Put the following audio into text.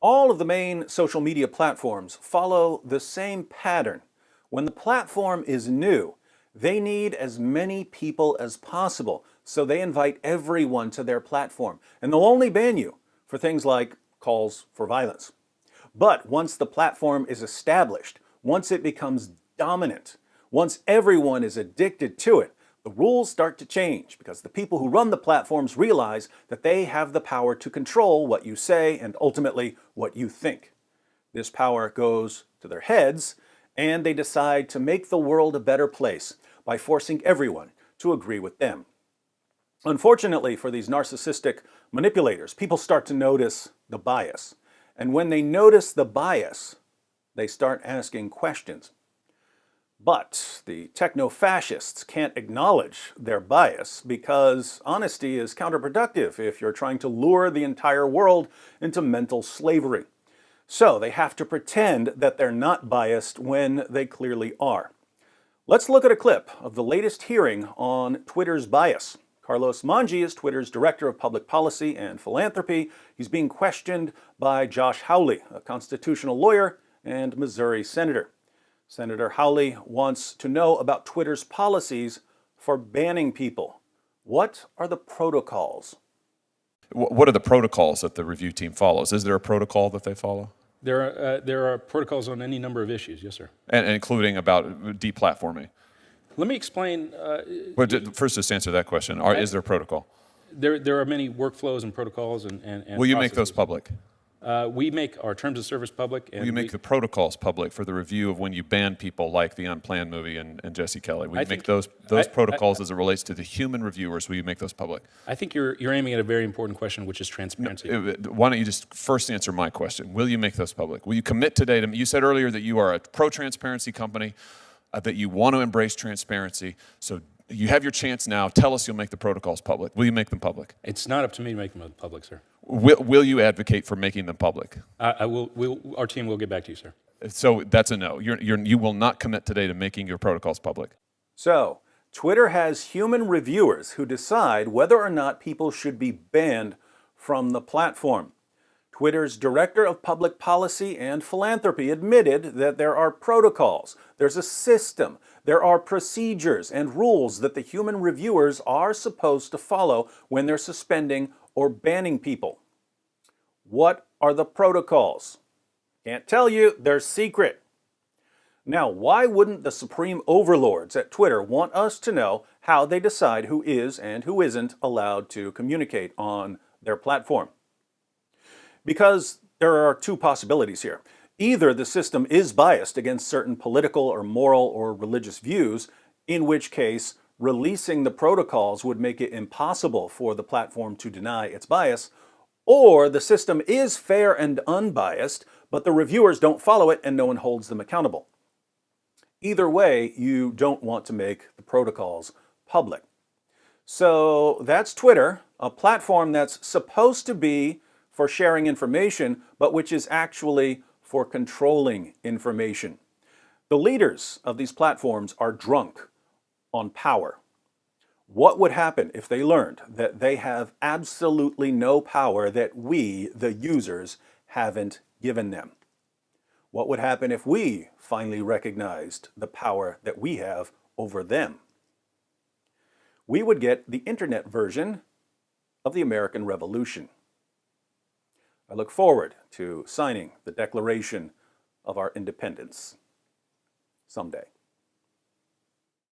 All of the main social media platforms follow the same pattern. When the platform is new, they need as many people as possible, so they invite everyone to their platform, and they'll only ban you for things like calls for violence. But once the platform is established, once it becomes dominant, once everyone is addicted to it, the rules start to change because the people who run the platforms realize that they have the power to control what you say and ultimately what you think. This power goes to their heads, and they decide to make the world a better place by forcing everyone to agree with them. Unfortunately for these narcissistic manipulators, people start to notice the bias. And when they notice the bias, they start asking questions. But the techno-fascists can't acknowledge their bias because honesty is counterproductive if you're trying to lure the entire world into mental slavery. So they have to pretend that they're not biased when they clearly are. Let's look at a clip of the latest hearing on Twitter's bias. Carlos Manji is Twitter's Director of Public Policy and Philanthropy. He's being questioned by Josh Hawley, a constitutional lawyer and Missouri senator. Senator Hawley wants to know about Twitter's policies for banning people. What are the protocols? What are the protocols that the review team follows? Is there a protocol that they follow? There are protocols on any number of issues, yes, sir. And including about deplatforming? Let me explain. But first, just answer that question. Is there a protocol? There are many workflows and protocols and Will you processes. make those public? We make our terms of service public. And Will you make the protocols public for the review of when you ban people like the Unplanned movie and Jesse Kelly? Will you make those protocols as it relates to the human reviewers? Will you make those public? I think you're aiming at a very important question, which is transparency. Why don't you just first answer my question? Will you make those public? Will you commit today to, you said earlier that you are a pro-transparency company, that you want to embrace transparency. So you have your chance now. Tell us you'll make the protocols public. Will you make them public? It's not up to me to make them public, sir. Will you advocate for making them public? I will. Our team will get back to you, sir. So that's a no. You will not commit today to making your protocols public. So, Twitter has human reviewers who decide whether or not people should be banned from the platform. Twitter's Director of Public Policy and Philanthropy admitted that there are protocols, there's a system, there are procedures and rules that the human reviewers are supposed to follow when they're suspending or banning people. What are the protocols? Can't tell you, they're secret. Now, why wouldn't the supreme overlords at Twitter want us to know how they decide who is and who isn't allowed to communicate on their platform? Because there are two possibilities here. Either the system is biased against certain political or moral or religious views, in which case releasing the protocols would make it impossible for the platform to deny its bias, or the system is fair and unbiased, but the reviewers don't follow it and no one holds them accountable. Either way, you don't want to make the protocols public. So that's Twitter, a platform that's supposed to be for sharing information, but which is actually for controlling information. The leaders of these platforms are drunk on power. What would happen if they learned that they have absolutely no power that we, the users, haven't given them? What would happen if we finally recognized the power that we have over them? We would get the internet version of the American Revolution. I look forward to signing the Declaration of our Independence someday.